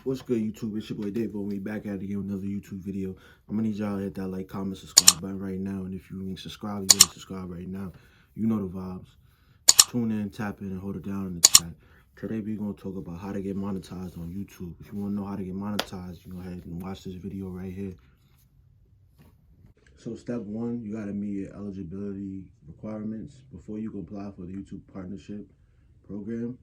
What's good, YouTube? It's your boy Dave. We back at it again with another YouTube video. I'm gonna need y'all to hit that like, comment, subscribe button right now. And if you ain't subscribed, you gotta subscribe right now. You know the vibes. Tune in, tap in, and hold it down in the chat. Today we're gonna talk about how to get monetized on YouTube. If you wanna know how to get monetized, you go ahead and watch this video right here. So step one, you gotta meet your eligibility requirements before you can apply for the YouTube partnership program.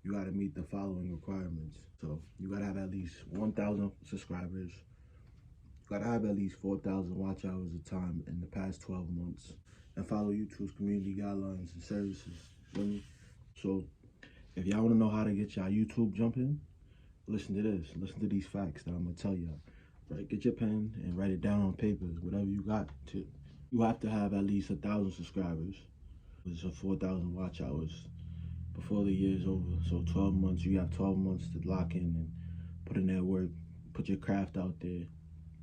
You got to meet the following requirements. So you got to have at least 1,000 subscribers. You got to have at least 4,000 watch hours of time in the past 12 months and follow YouTube's community guidelines and services. So if y'all want to know how to get y'all YouTube jumping, listen to this. Listen to these facts that I'm going to tell y'all. Right? Get your pen and write it down on paper, whatever you got to. You have to have at least 1,000 subscribers. Which is 4,000 watch hours before the year is over. So 12 months, you have 12 months to lock in and put in that work, put your craft out there.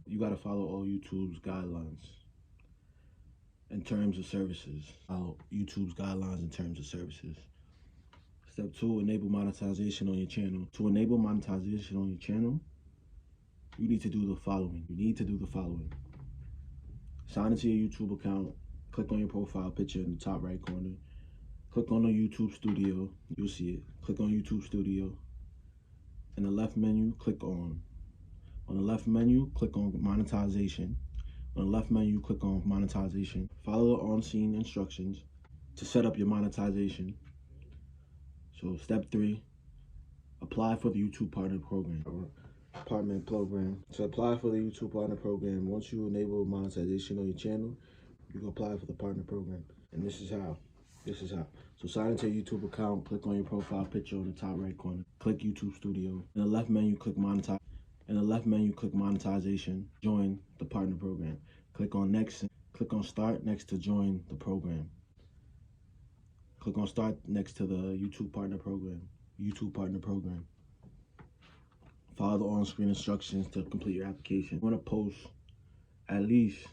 You got to follow all YouTube's guidelines in terms of services. Follow YouTube's guidelines in terms of services. Step two, enable monetization on your channel. To enable monetization on your channel, you need to do the following. Sign into your YouTube account, click on your profile picture in the top right corner. Click on the YouTube Studio, you'll see it. Click on YouTube Studio. In the left menu, click on. On the left menu, click on monetization. On the left menu, click on monetization. Follow the on-scene instructions to set up your monetization. So step three, apply for the YouTube Partner Program. To apply for the YouTube Partner Program, once you enable monetization on your channel, you can apply for the Partner Program. And this is how. So sign into your YouTube account, click on your profile picture on the top right corner, click YouTube Studio. In the left menu, click monetize. In the left menu, click monetization, join the partner program. Click on next, click on start next to join the program. Click on start next to the YouTube partner program. Follow the on-screen instructions to complete your application. You want to post at least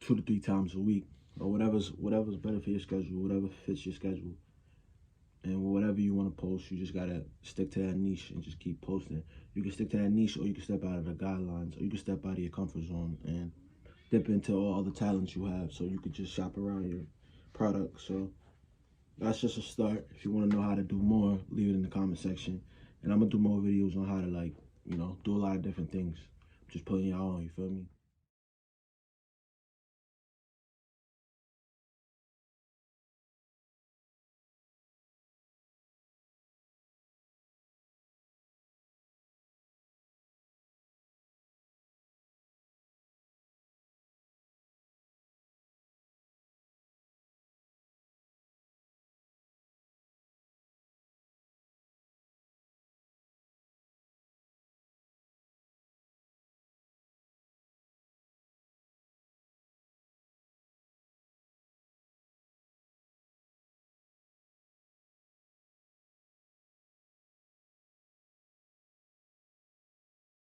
2 to 3 times a week, or whatever's better for your schedule, whatever fits your schedule. And whatever you want to post, you just gotta stick to that niche and just keep posting. You can stick to that niche, or you can step out of the guidelines, or you can step out of your comfort zone and dip into all the talents you have, so you could just shop around your product. So that's just a start. If you want to know how to do more, leave it in the comment section, and I'm gonna do more videos on how to, like, do a lot of different things. Just putting y'all on, you feel me?